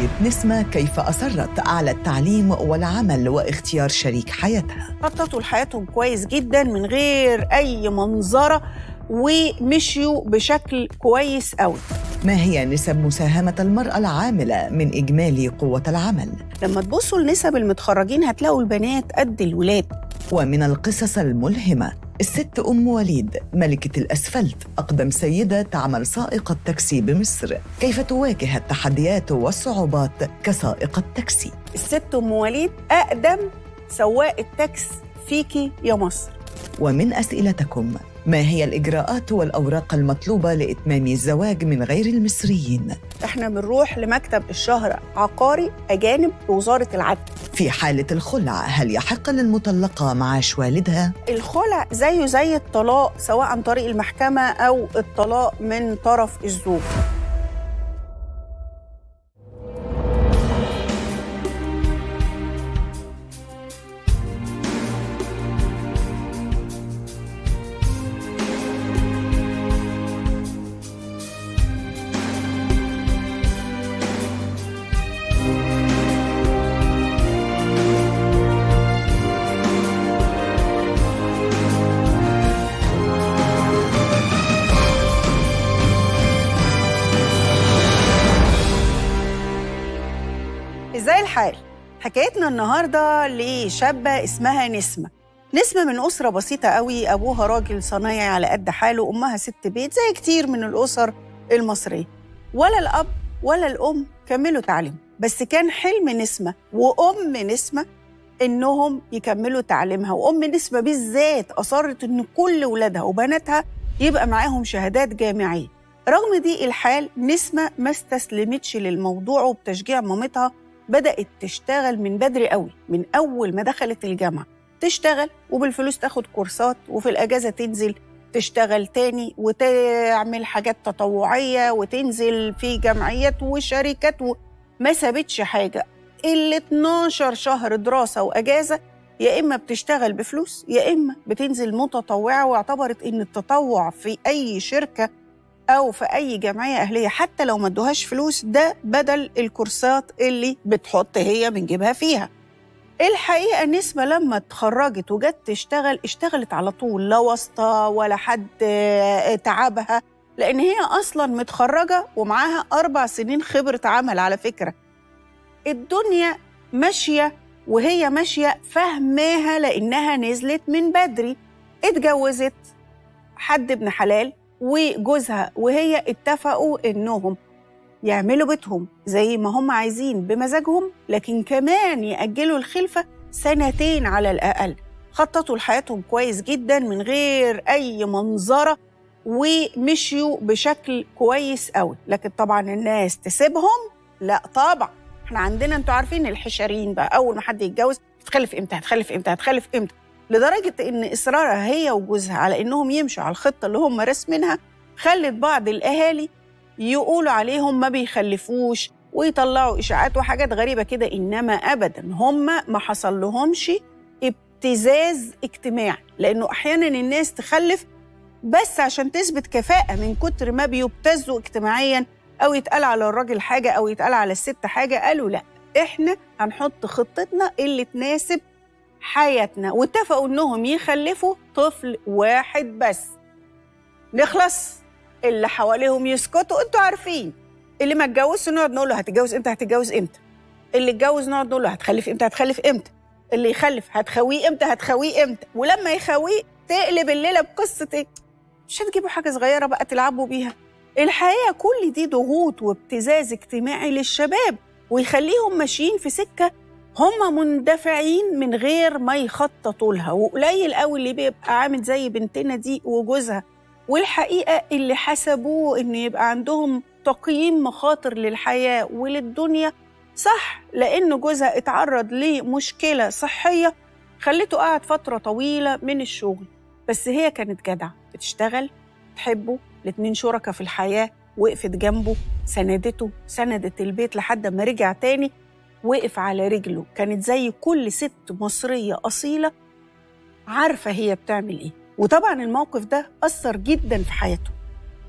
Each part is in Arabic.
حكت نسمة كيف أصرت على التعليم والعمل واختيار شريك حياتها. خططوا لحياتهم كويس جدا من غير أي منظرة ومشيوا بشكل كويس قوي. ما هي نسب مساهمة المرأة العاملة من إجمالي قوة العمل؟ لما تبصوا لنسب المتخرجين هتلاقوا البنات قد الولاد. ومن القصص الملهمة الست أم وليد ملكة الأسفلت، أقدم سيدة تعمل سائقة تاكسي بمصر، كيف تواجه التحديات والصعوبات كسائقة تاكسي. الست أم وليد أقدم سواق التاكس فيكي يا مصر. ومن أسئلتكم، ما هي الإجراءات والأوراق المطلوبة لإتمام الزواج من غير المصريين؟ احنا بنروح لمكتب الشهر عقاري أجانب بوزارة العدل. في حالة الخلع هل يحق للمطلقة معاش والدها؟ الخلع زيه زي الطلاق سواء عن طريق المحكمة أو الطلاق من طرف الزوج. ازاي الحال؟ حكايتنا النهارده لشابه اسمها نسمة. نسمة من أسرة بسيطة قوي، أبوها راجل صنايعي على قد حاله، أمها ست بيت زي كتير من الأسر المصرية. ولا الأب ولا الأم كملوا تعليم، بس كان حلم نسمة وأم نسمة إنهم يكملوا تعليمها، وأم نسمة بالذات أصرت إن كل ولادها وبناتها يبقى معاهم شهادات جامعية. رغم دي الحال نسمة ما استسلمتش للموضوع، وبتشجيع مامتها بدأت تشتغل من بدري قوي، من أول ما دخلت الجامعة تشتغل وبالفلوس تاخد كورسات، وفي الأجازة تنزل تشتغل تاني وتعمل حاجات تطوعية وتنزل في جمعيات وشركات ما سابتش حاجة. 12 شهر دراسة وأجازة يا إما بتشتغل بفلوس يا إما بتنزل متطوعة، واعتبرت إن التطوع في أي شركة أو في أي جمعية أهلية حتى لو ما ادوهاش فلوس ده بدل الكورسات اللي بتحط هي من جيبها فيها. الحقيقة نسمة لما اتخرجت وجت تشتغل اشتغلت على طول، لا واسطة ولا حد تعبها، لأن هي أصلاً متخرجة ومعاها 4 سنين خبرة عمل. على فكرة الدنيا ماشية وهي ماشية فهماها لأنها نزلت من بدري. اتجوزت حد ابن حلال وجوزها وهي اتفقوا إنهم يعملوا بيتهم زي ما هم عايزين بمزاجهم، لكن كمان يأجلوا الخلفة 2 على الأقل. خططوا لحياتهم كويس جدا من غير أي منظرة ومشيوا بشكل كويس قوي. لكن طبعا الناس تسيبهم؟ لا طبعا. احنا عندنا انتوا عارفين الحشرين بقى، أول ما حد يتجوز هتخلف امتى هتخلف امتى هتخلف امتى، لدرجة إن إصرارها هي وجوزها على إنهم يمشوا على الخطة اللي هم رسمينها خلت بعض الأهالي يقولوا عليهم ما بيخلفوش ويطلعوا إشاعات وحاجات غريبة كده. إنما أبداً هم ما حصل لهمش ابتزاز اجتماعي، لأنه أحياناً الناس تخلف بس عشان تثبت كفاءة من كتر ما بيبتزوا اجتماعياً، أو يتقال على الراجل حاجة أو يتقال على الست حاجة. قالوا لأ، إحنا هنحط خطتنا اللي تناسب حياتنا، واتفقوا إنهم يخلفوا طفل واحد بس. نخلص اللي حواليهم يسكتوا. انتوا عارفين اللي ما اتجوزش نقعد نقول له هتتجوز امتى هتتجوز امتى، اللي اتجوز نقعد نقول له هتخلف امتى هتخلف امتى، اللي يخلف هتخويه امتى هتخويه امتى، ولما يخويه تقلب الليله بقصه ايه؟ مش هتجيبوا حاجه صغيره بقى تلعبوا بيها. الحقيقه كل دي ضغوط وابتزاز اجتماعي للشباب، ويخليهم ماشيين في سكه هم مندفعين من غير ما يخططوا لها. وقليل قوي اللي بيبقى عامل زي بنتنا دي وجوزها، والحقيقة اللي حسبوه إنه يبقى عندهم تقييم مخاطر للحياة وللدنيا صح، لأنه جوزها اتعرض لمشكلة صحية خلته قاعد فترة طويلة من الشغل، بس هي كانت جدعة بتشتغل تحبه، الاتنين شركة في الحياة، وقفت جنبه سندته، سندت البيت لحد ما رجع تاني وقف على رجله. كانت زي كل ست مصرية أصيلة عارفة هي بتعمل إيه. وطبعاً الموقف ده أثر جداً في حياته.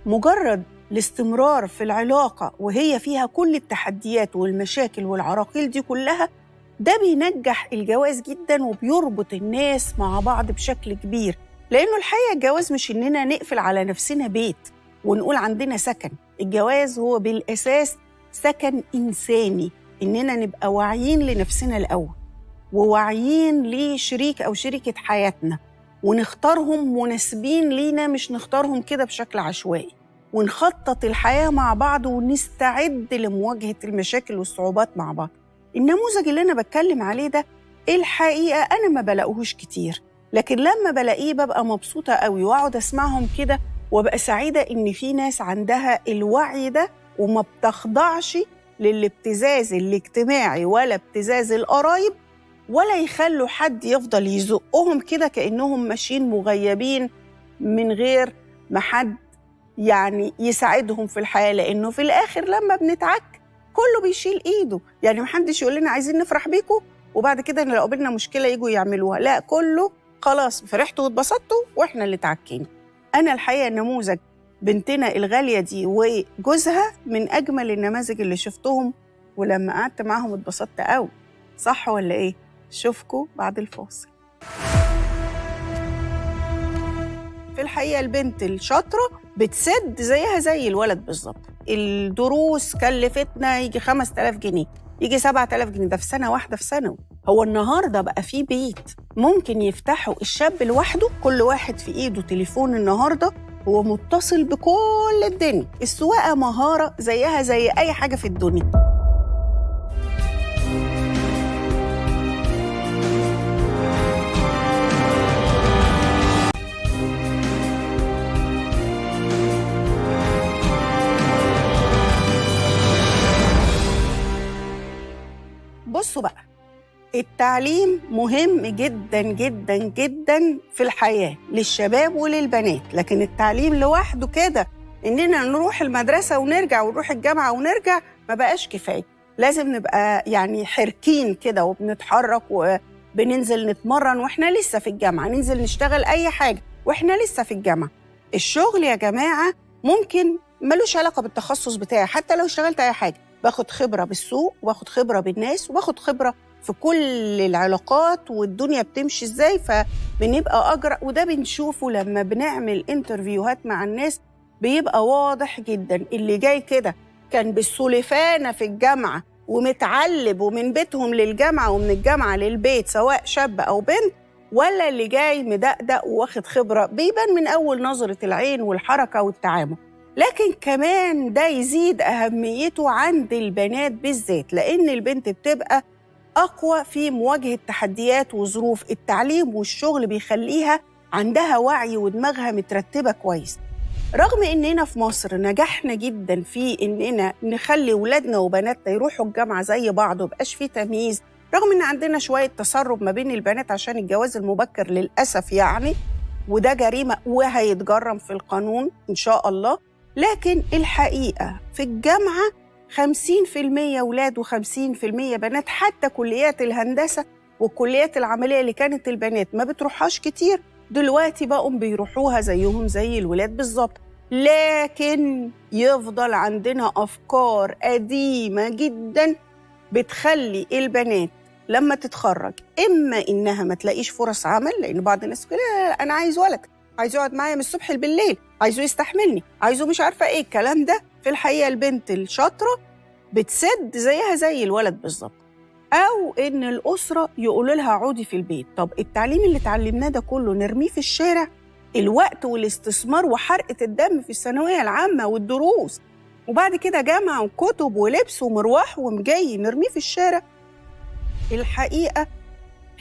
مجرد الاستمرار في العلاقة وهي فيها كل التحديات والمشاكل والعراقيل دي كلها، ده بينجح الجواز جدا وبيربط الناس مع بعض بشكل كبير. لأنه الحقيقة الجواز مش إننا نقفل على نفسنا بيت ونقول عندنا سكن. الجواز هو بالأساس سكن إنساني، إننا نبقى واعيين لنفسنا الأول وواعيين لشريك أو شريكة حياتنا، ونختارهم مناسبين لينا، مش نختارهم كده بشكل عشوائي، ونخطط الحياة مع بعض ونستعد لمواجهة المشاكل والصعوبات مع بعض. النموذج اللي أنا بتكلم عليه ده الحقيقة أنا ما بلاقوهوش كتير، لكن لما بلاقيه ببقى مبسوطة قوي وأقعد أسمعهم كده وبقى سعيدة إن في ناس عندها الوعي ده وما بتخضعش للابتزاز الاجتماعي ولا ابتزاز القرايب، ولا يخلوا حد يفضل يزقهم كده كأنهم ماشيين مغيبين من غير ما حد يعني يساعدهم في الحياة. لأنه في الآخر لما بنتعك كله بيشيل إيده، يعني محدش يقول لنا عايزين نفرح بيكم وبعد كده لو قابلنا مشكلة يجوا يعملوها، لا، كله خلاص فرحتوا واتبسطتوا وإحنا اللي تعكينا. أنا الحقيقة نموذج بنتنا الغالية دي وجوزها من أجمل النماذج اللي شفتهم، ولما قعدت معاهم اتبسطت قوي. صح ولا إيه؟ شوفكوا بعد الفاصل. في الحقيقة البنت الشاطرة بتسد زيها زي الولد بالظبط. الدروس كلفتنا يجي 5000 جنيه، يجي 7000 جنيه، ده في سنة واحدة في ثانوي. هو النهاردة بقى في بيت ممكن يفتحوا الشاب لوحده، كل واحد في إيده تليفون النهاردة هو متصل بكل الدنيا. السواقة مهارة زيها زي أي حاجة في الدنيا. بصوا بقى، التعليم مهم جدا جدا جدا في الحياة للشباب وللبنات، لكن التعليم لوحده كده إننا نروح المدرسة ونرجع ونروح الجامعة ونرجع ما بقاش كفاية. لازم نبقى يعني حركين كده وبنتحرك وبننزل نتمرن وإحنا لسه في الجامعة، ننزل نشتغل أي حاجة وإحنا لسه في الجامعة. الشغل يا جماعة ممكن ملوش علاقة بالتخصص بتاعي، حتى لو اشتغلت أي حاجة باخد خبرة بالسوق وباخد خبرة بالناس وباخد خبرة في كل العلاقات والدنيا بتمشي ازاي، فبنبقى أجرأ. وده بنشوفه لما بنعمل انترفيوهات مع الناس، بيبقى واضح جدا اللي جاي كده كان بالسلفانة في الجامعة ومتعلب ومن بيتهم للجامعة ومن الجامعة للبيت سواء شاب أو بنت، ولا اللي جاي مدقدق واخد خبرة. بيبان من أول نظرة العين والحركة والتعامل. لكن كمان ده يزيد أهميته عند البنات بالذات، لأن البنت بتبقى أقوى في مواجهة تحديات وظروف. التعليم والشغل بيخليها عندها وعي ودماغها مترتبة كويس. رغم إننا في مصر نجحنا جدا في إننا نخلي ولادنا وبناتنا يروحوا الجامعة زي بعض ومبقاش فيه تمييز، رغم إن عندنا شوية تسرب ما بين البنات عشان الجواز المبكر للأسف يعني، وده جريمة وهيتجرم في القانون إن شاء الله. لكن الحقيقة في الجامعة 50% ولاد و50% بنات. حتى كليات الهندسة والكليات العملية اللي كانت البنات ما بتروحهاش كتير دلوقتي بقوا بيروحوها زيهم زي الولاد بالظبط. لكن يفضل عندنا أفكار قديمة جدا بتخلي البنات لما تتخرج إما إنها ما تلاقيش فرص عمل، لأن بعض الناس يقول أنا عايز ولد عايز يقعد معايا من الصبح بالليل، عايزه يستحملني، عايزه مش عارفة إيه الكلام ده. في الحقيقة البنت الشاطرة بتسد زيها زي الولد بالظبط. أو إن الأسرة يقولوا لها عودي في البيت. طب التعليم اللي اتعلمناه ده كله نرميه في الشارع؟ الوقت والاستثمار وحرقة الدم في الثانوية العامة والدروس وبعد كده جامعة وكتب ولبس ومروح ومجاي نرميه في الشارع؟ الحقيقة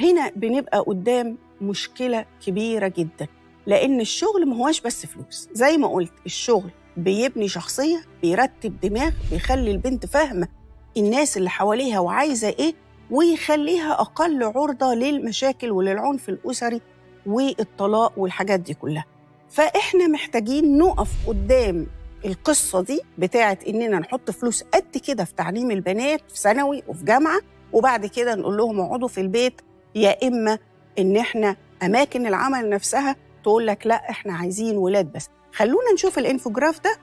هنا بنبقى قدام مشكلة كبيرة جدا، لأن الشغل ما هواش بس فلوس. زي ما قلت الشغل بيبني شخصية، بيرتب دماغ، بيخلي البنت فاهمة الناس اللي حواليها وعايزة إيه، ويخليها أقل عرضة للمشاكل وللعنف الأسري والطلاق والحاجات دي كلها. فإحنا محتاجين نقف قدام القصة دي بتاعت إننا نحط فلوس قد كده في تعليم البنات في ثانوي وفي جامعة، وبعد كده نقول لهم اقعدوا في البيت، يا إما إن إحنا أماكن العمل نفسها تقول لك لا إحنا عايزين ولاد بس. خلونا نشوف الانفوجراف ده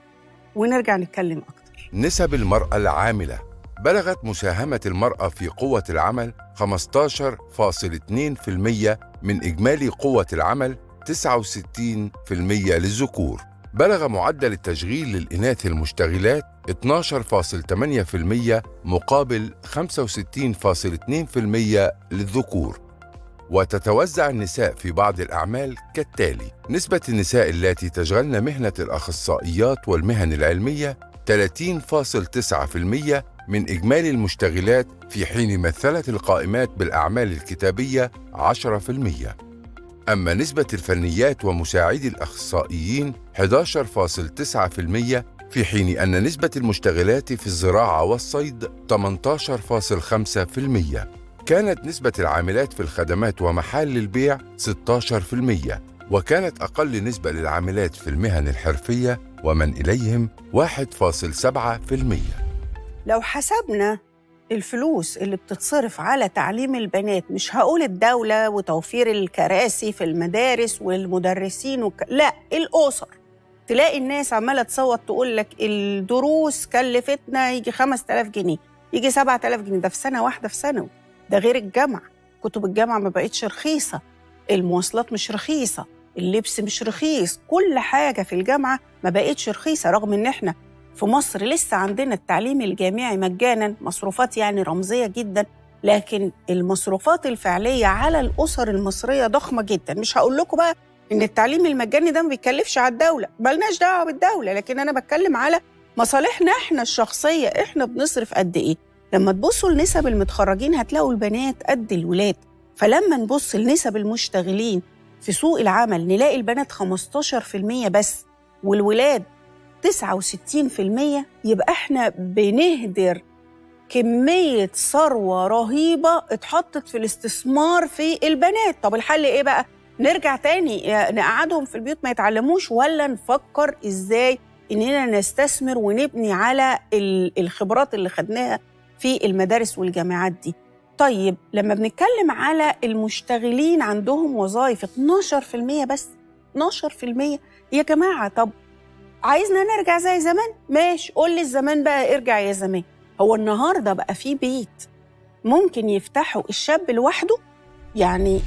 ونرجع نتكلم أكتر. نسب المرأة العاملة. بلغت مساهمة المرأة في قوة العمل 15.2% من إجمالي قوة العمل، 69% للذكور. بلغ معدل التشغيل للإناث المشتغلات 12.8% مقابل 65.2% للذكور. وتتوزع النساء في بعض الأعمال كالتالي: نسبة النساء اللاتي تشغلن مهنة الأخصائيات والمهن العلمية 30.9% من إجمالي المشتغلات، في حين مثلت القائمات بالأعمال الكتابية 10%. أما نسبة الفنيات ومساعدي الأخصائيين 11.9%، في حين أن نسبة المشتغلات في الزراعة والصيد 18.5%. كانت نسبة العاملات في الخدمات ومحال البيع 16%، وكانت أقل نسبة للعاملات في المهن الحرفية ومن إليهم 1.7%. لو حسبنا الفلوس اللي بتتصرف على تعليم البنات، مش هقول الدولة وتوفير الكراسي في المدارس والمدرسين لا، الأسر، تلاقي الناس عمالة تصوت تقول لك الدروس كلفتنا يجي 5000 جنيه، يجي 7000 جنيه، ده في سنة واحدة في ثانوي. ده غير الجامعة، كتب الجامعة ما بقتش رخيصة، المواصلات مش رخيصة، اللبس مش رخيص، كل حاجة في الجامعة ما بقتش رخيصة، رغم إن إحنا في مصر لسه عندنا التعليم الجامعي مجاناً، مصروفات يعني رمزية جداً، لكن المصروفات الفعلية على الأسر المصرية ضخمة جداً. مش هقول لكم بقى إن التعليم المجاني ده ما بيكلفش على الدولة، مالناش دعوة بالدولة، لكن أنا بتكلم على مصالحنا إحنا الشخصية، إحنا بنصرف قد إيه. لما تبصوا لنسب المتخرجين هتلاقوا البنات قد الولاد، فلما نبص لنسب المشتغلين في سوق العمل نلاقي البنات 15% بس والولاد 69%، يبقى احنا بنهدر كمية ثروة رهيبة اتحطت في الاستثمار في البنات. طب الحل ايه بقى؟ نرجع تاني نقعدهم في البيوت ما يتعلموش، ولا نفكر ازاي اننا نستثمر ونبني على الخبرات اللي خدناها في المدارس والجامعات دي؟ طيب لما بنتكلم على المشتغلين عندهم وظائف 12% بس، 12% يا جماعة. طب عايزنا نرجع زي زمان؟ ماشي، قول لي الزمان بقى، ارجع يا زمان. هو النهاردة بقى في بيت ممكن يفتحوا الشاب لوحده؟ يعني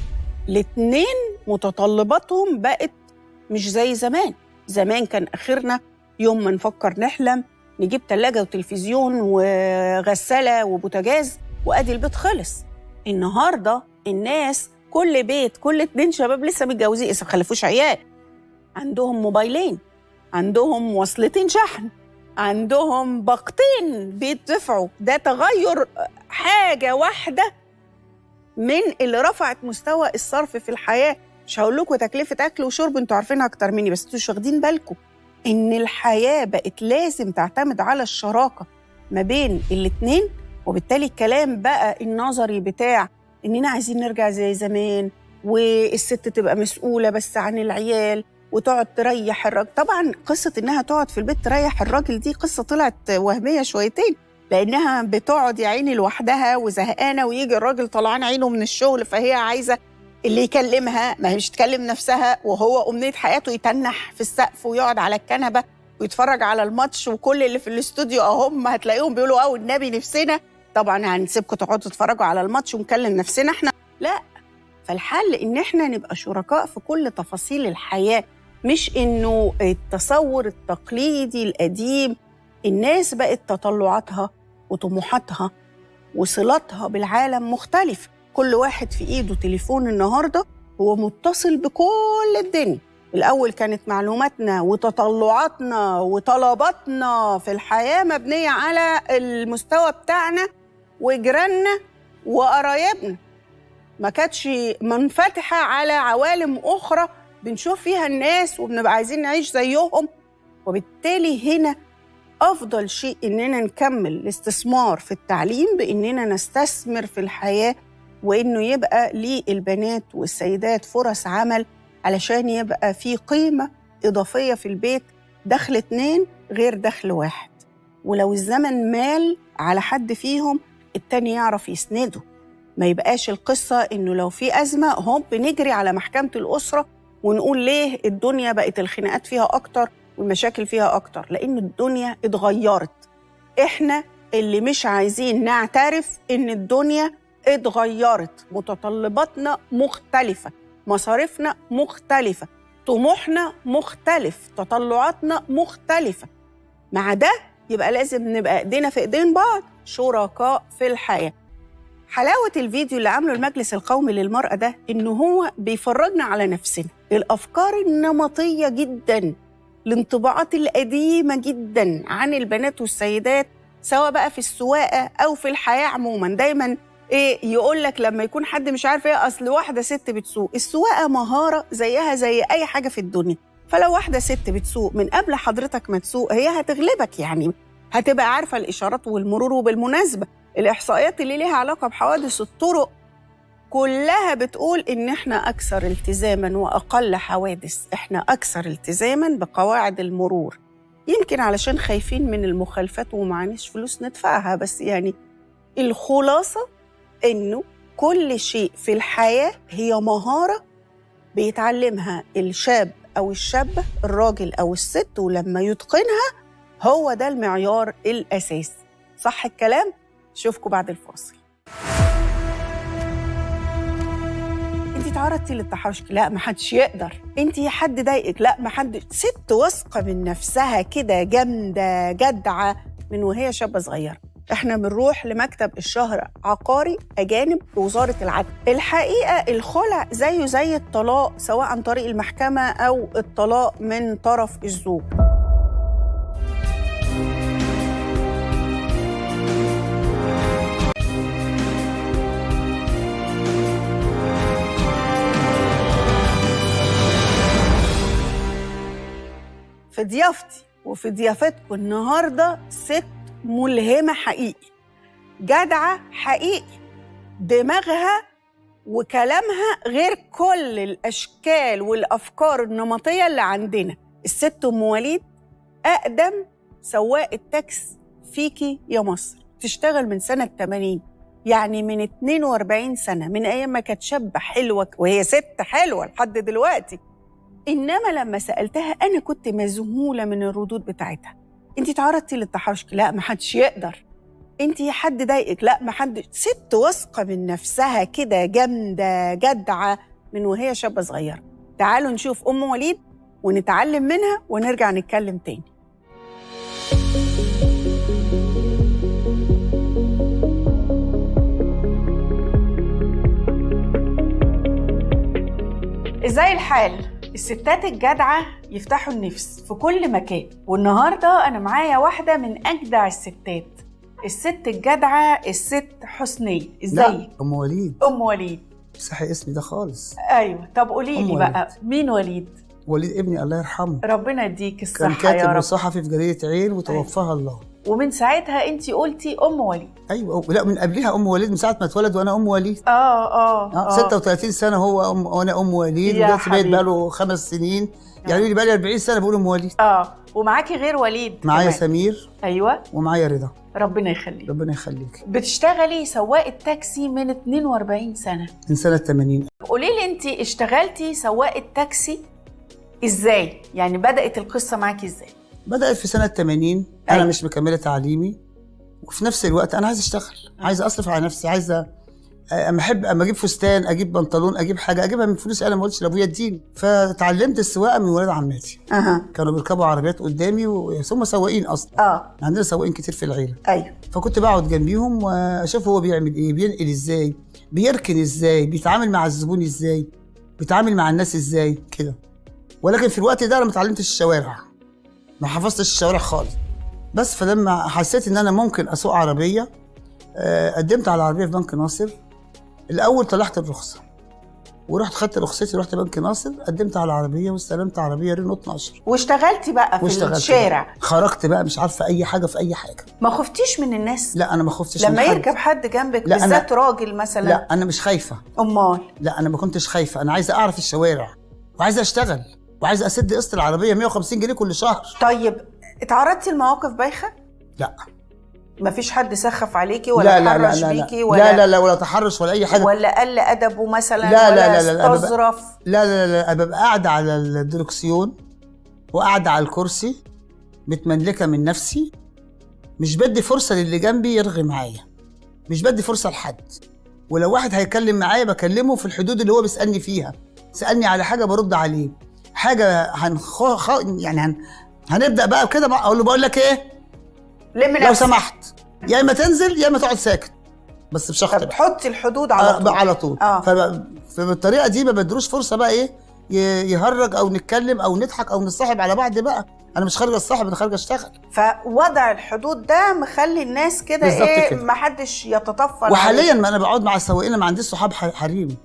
الاتنين متطلباتهم بقت مش زي زمان. زمان كان آخرنا يوم ما نفكر نحلم نجيب تلاجة وتلفزيون وغسالة وبوتاجاز وأدي البيت خلص. النهاردة الناس كل بيت، كل 2 شباب لسه متجوزين لسه ما خلفوش عيال، عندهم موبايلين، عندهم وصلتين شحن، عندهم باقتين بيدفعوا. ده تغير حاجة واحدة من اللي رفعت مستوى الصرف في الحياة. مش هقول لكم تكلفة أكل وشرب، انتوا عارفينها أكتر مني، بس انتوا مش واخدين بالكم إن الحياة بقت لازم تعتمد على الشراكة ما بين الاتنين. وبالتالي الكلام بقى النظري بتاع إننا عايزين نرجع زي زمان والست تبقى مسؤولة بس عن العيال وتقعد تريح الراجل. طبعا قصة إنها تقعد في البيت تريح الراجل دي قصة طلعت وهمية شويتين، لأنها بتقعد يا عيني لوحدها وزهقانة، ويجي الراجل طلعان عينه من الشغل، فهي عايزة اللي يكلمها، ما هي مش تكلم نفسها، وهو أمنية حياته يتنح في السقف ويقعد على الكنبة ويتفرج على الماتش، وكل اللي في الاستوديو هم هتلاقيهم بيقولوا النبي نفسنا. طبعا هنسيبكم تقعدوا تتفرجوا على الماتش ونكلم نفسنا احنا؟ لا. فالحل إن احنا نبقى شركاء في كل تفاصيل الحياة، مش إنه التصور التقليدي القديم. الناس بقت تطلعاتها وطموحاتها وصلاتها بالعالم مختلف، كل واحد في إيده تليفون النهاردة هو متصل بكل الدنيا. الأول كانت معلوماتنا وتطلعاتنا وطلباتنا في الحياة مبنية على المستوى بتاعنا وجيراننا وقرايبنا، ما كانتش منفتحة على عوالم أخرى بنشوف فيها الناس وبنبقى عايزين نعيش زيهم. وبالتالي هنا أفضل شيء إننا نكمل الاستثمار في التعليم، بإننا نستثمر في الحياة، وإنه يبقى للبنات والسيدات فرص عمل علشان يبقى في قيمة إضافية في البيت، دخل 2 غير دخل 1. ولو الزمن مال على حد فيهم التاني يعرف يسنده، ما يبقاش القصة إنه لو في أزمة هم بنجري على محكمة الأسرة ونقول ليه الدنيا بقت الخناقات فيها أكتر والمشاكل فيها أكتر، لأن الدنيا اتغيرت. إحنا اللي مش عايزين نعترف إن الدنيا اتغيرت، متطلباتنا مختلفة، مصاريفنا مختلفة، طموحنا مختلف، تطلعاتنا مختلفة. مع ده يبقى لازم نبقى ايدينا في ايدين بعض، شركاء في الحياة. حلاوة الفيديو اللي عمله المجلس القومي للمرأة ده إنه هو بيفرجنا على نفسنا، الأفكار النمطية جداً، الانطباعات القديمة جداً عن البنات والسيدات، سواء بقى في السواقة أو في الحياة عموماً. دايماً يقول لك لما يكون حد مش عارف أصل واحدة ست بتسوق، السواقة مهارة زيها زي أي حاجة في الدنيا. فلو واحدة ست بتسوق من قبل حضرتك ما تسوق، هي هتغلبك، يعني هتبقى عارفة الإشارات والمرور. وبالمناسبة الإحصائيات اللي ليها علاقة بحوادث الطرق كلها بتقول إن إحنا أكثر التزاماً وأقل حوادث، إحنا أكثر التزاماً بقواعد المرور، يمكن علشان خايفين من المخالفات ومعنيش فلوس ندفعها. بس يعني الخلاصة إنه كل شيء في الحياة هي مهارة بيتعلمها الشاب أو الشابة، الراجل أو الست، ولما يتقنها هو ده المعيار الأساسي. صح الكلام؟ شوفكم بعد الفاصل. انت تعرضتي للتحرش؟ لا محدش يقدر. انت حد ضايقك؟ لا محدش. ست واثقة من نفسها كده، جامدة جدعة من وهي شابة صغيرة. احنا بنروح لمكتب الشهر عقاري أجانب بوزارة العدل. الحقيقة الخلع زيه زي الطلاق، سواء عن طريق المحكمة أو الطلاق من طرف الزوج. في ضيافتي وفي ضيافتكم النهارده ست ملهمة حقيقي، جدعة حقيقي، دماغها وكلامها غير كل الأشكال والأفكار النمطية اللي عندنا. الست أم وليد أقدم سواق تاكس فيكي يا مصر، تشتغل من سنة 80، يعني من 42 سنة، من أيام ما كانت شابة حلوة وهي ست حلوة لحد دلوقتي. إنما لما سألتها أنا كنت مذهولة من الردود بتاعتها. أنتِ تعرضتي للتحرش؟ لا محدش يقدر. أنتِ حد ضايقك؟ لا محدش. ست واثقة من نفسها كده، جامدة جدعة من وهي شابة صغيرة. تعالوا نشوف أم وليد ونتعلم منها ونرجع نتكلم تاني. إزاي الحال؟ الستات الجدعة يفتحوا النفس في كل مكان، والنهاردة أنا معايا واحدة من أجدع الستات، الست الجدعة، الست حسنية. إزاي؟ لا أم وليد. أم وليد صحي اسمي ده خالص. أيوة. طب قولي لي بقى مين وليد؟ وليد ابني الله يرحمه، ربنا يديك الصحة كان يا كاتب رب. وصحفي في جريدة عين وتوفاها الله. ومن ساعتها أنتِ قلتي أم وليد. أيوة. لا من قبلها أم وليد، من ساعة ما اتولد وأنا أم وليد. 36 سنة هو وأنا أم وليد، ودلوقتي بقيت بقاله 5 سنين، يعني بقى لي 40 سنة بقول أم وليد. ومعاكي غير وليد؟ معايا سمير. أيوة. ومعايا رضا. ربنا يخليك. ربنا يخليك. بتشتغلي سواقة تاكسي من 42 سنة، من سنة 80. قولي لي أنتِ اشتغلتي سواقة تاكسي إزاي؟ يعني بدأت القصة معاكي إزاي؟ بدأت في سنة 80. أنا مش مكملة تعليمي، وفي نفس الوقت أنا عايز أشتغل، عايز أصرف على نفسي، عايزة أما أجيب فستان، أجيب بنطلون، أجيب حاجة أجيبها من فلوسي أنا، ما قلتش لأبويا اديني. فتعلمت السواقة من ولاد عماتي. كانوا بيركبوا عربيات قدامي وهم سواقين أصلا. عندنا سواقين كتير في العيلة. أيوة. فكنت بقعد جنبيهم وأشوف هو بيعمل إيه، بينقل إزاي، بيركن إزاي، بيتعامل مع الزبون إزاي، بيتعامل مع الناس إزاي كده. ولكن في الوقت ده أنا ما اتعلمتش الشوارع، ما حفظتش الشوارع خالص. بس فلما حسيت إن أنا ممكن أسوق عربية، قدمت على عربية في بنك ناصر. الأول طلعت الرخصة ورحت خدت رخصتي، رحت بنك ناصر، قدمت على عربية واستلمت عربية رينو 12. واشتغلتي بقى في الشارع بقى. خرجت بقى مش عارفة أي حاجة في أي حاجة. ما خفتيش من الناس؟ لا أنا ما خفتش لما من حد. يركب حد جنبك بالذات راجل مثلا؟ لا أنا مش خايفة. أمال؟ لا أنا ما كنتش خايفة، أنا عايزة أعرف الشوارع وعايزة أشتغل وعايزة أسد قسط العربية 150 جنيه كل شهر. طيب اتعرضتي لمواقف بايخة؟ لا. مفيش حد سخف عليكي ولا تحرش بيكي ولا ولا تحرش ولا اي حاجه، ولا قل ادبه مثلا؟ لا ولا لا لا استظرف؟ لا ببقى قاعده على الدركسيون وقاعدة على الكرسي متملكة من نفسي، مش بدي فرصة للي جنبي يرغي معايا، مش بدي فرصة لحد. ولو واحد هيكلم معايا بكلمه في الحدود اللي هو بيسألني فيها. سألني على حاجة برد عليه، حاجة هنبدأ بقى كده، أقول له بقول لك إيه؟ لو سمحت يا إما تنزل يا إما تقعد ساكت، بس مش هخطب. بتحطي الحدود على طول. على طول. فبالطريقة دي ما بدروش فرصة بقى إيه يهرج أو نتكلم أو نضحك أو نصاحب على بعض بقى. أنا مش خارجة الصاحب، أنا خارجة أشتغل. فوضع الحدود ده مخلي الناس كده إيه كده. ما حدش يتطفل. وحاليا ما أنا بقعد مع السواقين، ما عنديش صحاب حريم،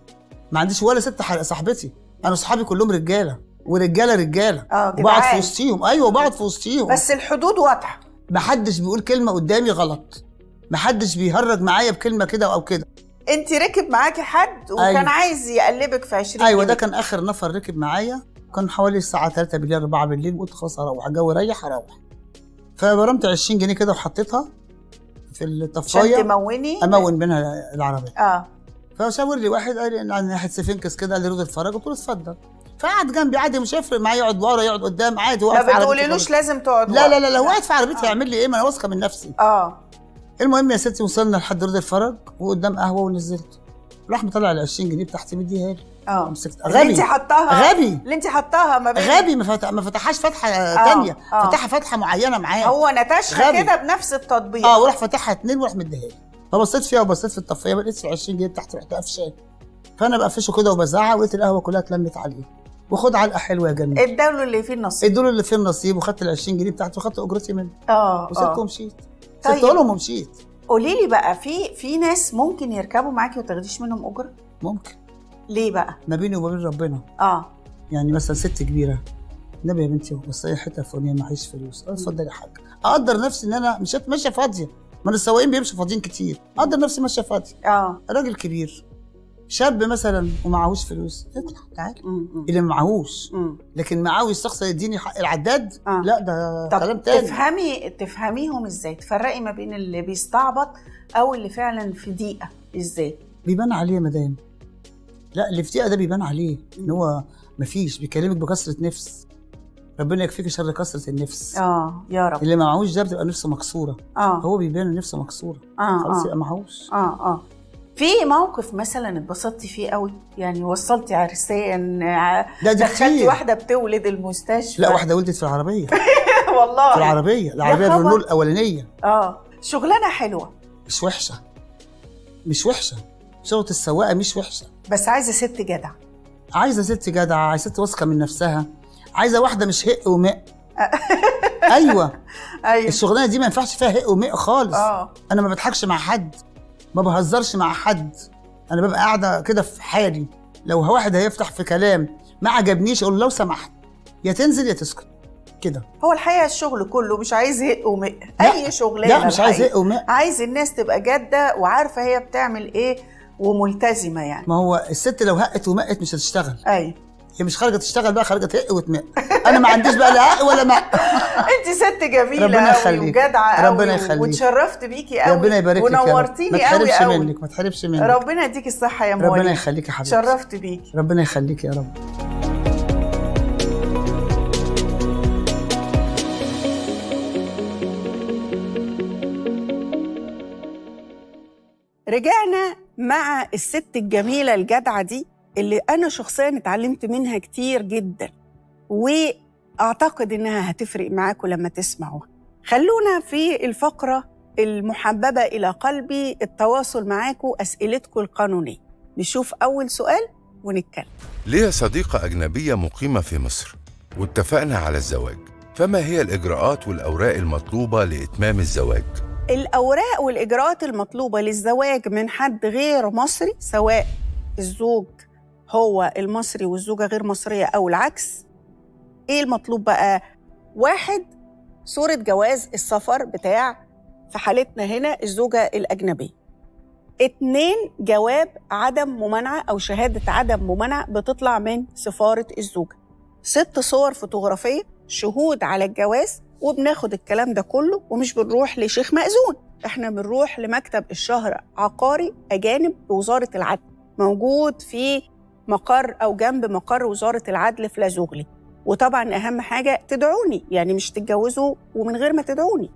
ما عنديش ولا ست صاحبتي. أنا صحابي كلهم رجالة ورجالة وبقعد في وسطيهم. أيوة وبقعد في وسطيهم، بس الحدود واضحة. ما حدش بيقول كلمة قدامي غلط، ما حدش بيهرج معايا بكلمة كده أو كده. أنت ركب معاكي حد وكان أيوة. عايز يقلبك في 20 أيوة جنيه. ده كان آخر نفر ركب معايا، كان حوالي الساعة 3 بالليل 4 بالليل. قلت خلاص هروح، الجو ريح هروح. فبرمت 20 جنيه كده وحطيتها في الطفاية عشان تموني أمون منها العربية. فشاور لي واحد قال لي عن ناحية سفنكس كده، قال لي رود الفرج. قلت له اتفضل. فقعد جنبي عادي، مش هيفرق معايا يقعد ورا يقعد قدام عادي. ما بتقوليلوش لازم تقعد ورا. لا هو قاعد في عربيتي هيعمل لي ايه؟ ما انا واثقه من نفسي. المهم يا ستي وصلنا لحد رود الفرج وقدام قهوه ونزلت. راح مطلع ال 20 جنيه بتاعتي مديها لي. مسكت غبي اللي انت حطاها. غبي اللي انت حطاها ما بين غبي ما فتحهاش فتحه ثانيه. فتحها فتحه معينه معاه. هو نتشها كده بنفس التطبيق. وراح فتحها 2 وراح مديها لي. فبصيت فيها وبصيت في الطفايه، ما لقيتش ال 20 جنيه بتاعتي، رحت قفشاه. فانا بقفشه كده وبزعق، ولقيت القهوه كلها اتلمت عليه. وخد علقه حلوه يا جميل. ادوا اللي فيه النصيب. وخدت ال 20 جنيه بتاعتي وخدت اجرتي منه. وسبته ومشيت. طيب. سبته لهم ومشيت. قولي لي بقى، في ناس ممكن يركبوا معاكي وتاخديش منهم اجره؟ ممكن. ليه بقى؟ ما بيني وما بين ربنا. يعني مثلا ست كبيره، النبي يا بنتي بس اي حته فلانيه معيش فلوس، اتفضلي يا حاج. اقدر نفسي ان انا مش ماشيه فاضيه، ما السواقين بيمشوا فاضيين كتير. اقدر نفسي ماشيه فاضيه. راجل كبير، شاب مثلا ومعهوش فلوس، اطلع تعالى. اللي معهوش، لكن معاه يستخسر يديني حق العداد. لا ده كلام تاني. تفهميهم ازاي؟ تفرقي ما بين اللي بيستعبط او اللي فعلا في ضيقه ازاي؟ بيبان عليه يا مدام. لا اللي في ضيقه ده بيبان عليه ان هو مفيش، بيكلمك بكثره نفس. ربنا يكفيك شر كثره النفس. يا رب. اللي معهوش ده بتبقى نفسه مكسوره. هو بيبان نفسه مكسوره. خلاص يبقى معهوش. في موقف مثلا اتبسطتي فيه قوي، يعني وصلتي عرسان، دخلتي واحده بتولد المستشفى؟ لا واحده ولدت في العربيه. والله في العربيه الرنول الاولانيه. شغلانه حلوه، مش وحشه. شغلة السواقه مش وحشه، بس عايزه ست جدعه. عايزه ست واثقه من نفسها. عايزه واحده مش هق ومق. ايوه الشغلانه دي ما ينفعش فيها هق ومق خالص. انا ما بضحكش مع حد، ما بهزرش مع حد. انا ببقى قاعده كده في حالي. لو واحد هيفتح في كلام ما عجبنيش اقول له لو سمحت يا تنزل يا تسكت كده. هو الحقيقه الشغل كله مش عايز هق ومق. اي شغلانه لا مش عايز هق ومق. عايز الناس تبقى جاده وعارفه هي بتعمل ايه وملتزمه. يعني ما هو الست لو هقت ومقت مش هتشتغل. هي مش خارجه تشتغل بقى، خارجه تهق وتمق. انا ما عنديش بقى لا هق ولا مق. انت ست جميله قوي وجدعه قوي. ربنا يخليك. واتشرفت بيكي قوي. ربنا يبارك لك. ونورتيني قوي قوي. ما تحرمش منك. ربنا يديكي الصحه يا مواليد. ربنا يخليكي يا حبيبتي. اتشرفت بيكي. ربنا يخليكي يا رب. رجعنا مع الست الجميله الجدعه دي اللي أنا شخصياً اتعلمت منها كتير جداً، وأعتقد إنها هتفرق معاكم لما تسمعوها. خلونا في الفقرة المحببة إلى قلبي، التواصل معاكم، أسئلتكم القانونية. نشوف أول سؤال ونتكلم. ليا صديقة أجنبية مقيمة في مصر واتفقنا على الزواج، فما هي الإجراءات والأوراق المطلوبة لإتمام الزواج؟ الأوراق والإجراءات المطلوبة للزواج من حد غير مصري، سواء الزوج هو المصري والزوجة غير مصرية أو العكس. إيه المطلوب بقى؟ 1 صورة جواز السفر بتاع في حالتنا هنا الزوجة الأجنبية. 2 جواب عدم ممانعة أو شهادة عدم ممانعة بتطلع من سفارة الزوجة. 6 صور فوتوغرافية، شهود على الجواز. وبناخد الكلام ده كله ومش بنروح لشيخ مأذون، احنا بنروح لمكتب الشهر عقاري أجانب بوزارة العدل، موجود في مقر أو جنب مقر وزارة العدل في لازوغلي. وطبعا أهم حاجة تدعوني، يعني مش تتجوزوا ومن غير ما تدعوني.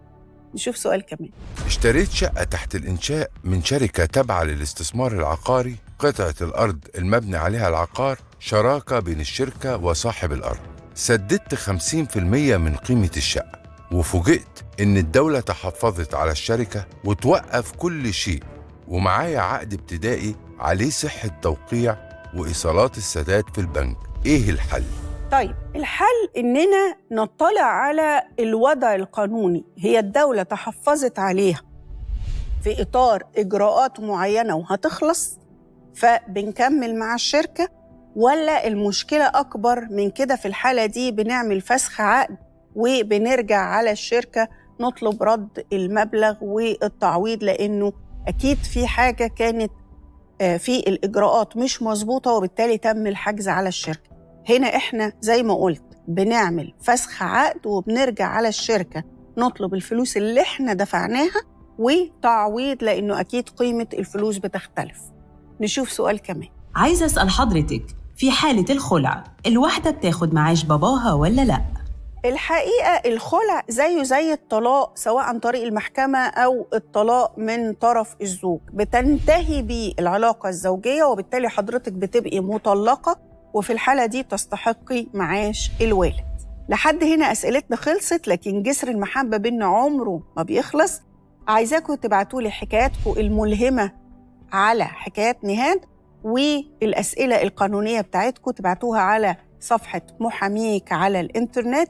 نشوف سؤال كمان. اشتريت شقة تحت الإنشاء من شركة تابعة للاستثمار العقاري. قطعة الأرض المبني عليها العقار شراكة بين الشركة وصاحب الأرض. سددت 50% من قيمة الشقة، وفوجئت إن الدولة تحفظت على الشركة وتوقف كل شيء، ومعايا عقد ابتدائي عليه صحة توقيع وإيصالات السداد في البنك. إيه الحل؟ طيب الحل إننا نطلع على الوضع القانوني. هي الدولة تحفظت عليها في إطار إجراءات معينة وهتخلص، فبنكمل مع الشركة، ولا المشكلة أكبر من كده؟ في الحالة دي بنعمل فسخ عقد وبنرجع على الشركة نطلب رد المبلغ والتعويض، لأنه أكيد في حاجة كانت في الإجراءات مش مظبوطة وبالتالي تم الحجز على الشركة. هنا إحنا زي ما قلت بنعمل فسخ عقد وبنرجع على الشركة نطلب الفلوس اللي إحنا دفعناها وتعويض، لأنه أكيد قيمة الفلوس بتختلف. نشوف سؤال كمان. عايزة أسأل حضرتك، في حالة الخلع الواحدة بتاخد معاش باباها ولا لأ؟ الحقيقة الخلع زيه زي الطلاق، سواء عن طريق المحكمة أو الطلاق من طرف الزوج، بتنتهي بيه العلاقة الزوجية وبالتالي حضرتك بتبقي مطلقة، وفي الحالة دي تستحقي معاش الوالد. لحد هنا أسئلتنا خلصت، لكن جسر المحبة بينا عمره ما بيخلص. عايزاكم تبعتولي حكاياتكم الملهمة على حكايات نهاد، والأسئلة القانونية بتاعتكم تبعتوها على صفحة محاميك على الإنترنت،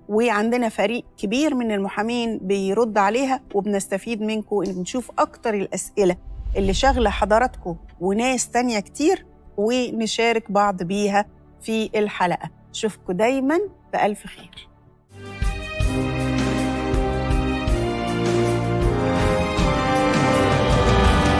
وعندنا فريق كبير من المحامين بيرد عليها، وبنستفيد منكم إن نشوف أكتر الأسئلة اللي شغلة حضراتكم وناس تانية كتير، ونشارك بعض بيها في الحلقة. أشوفكم دايماً بألف خير.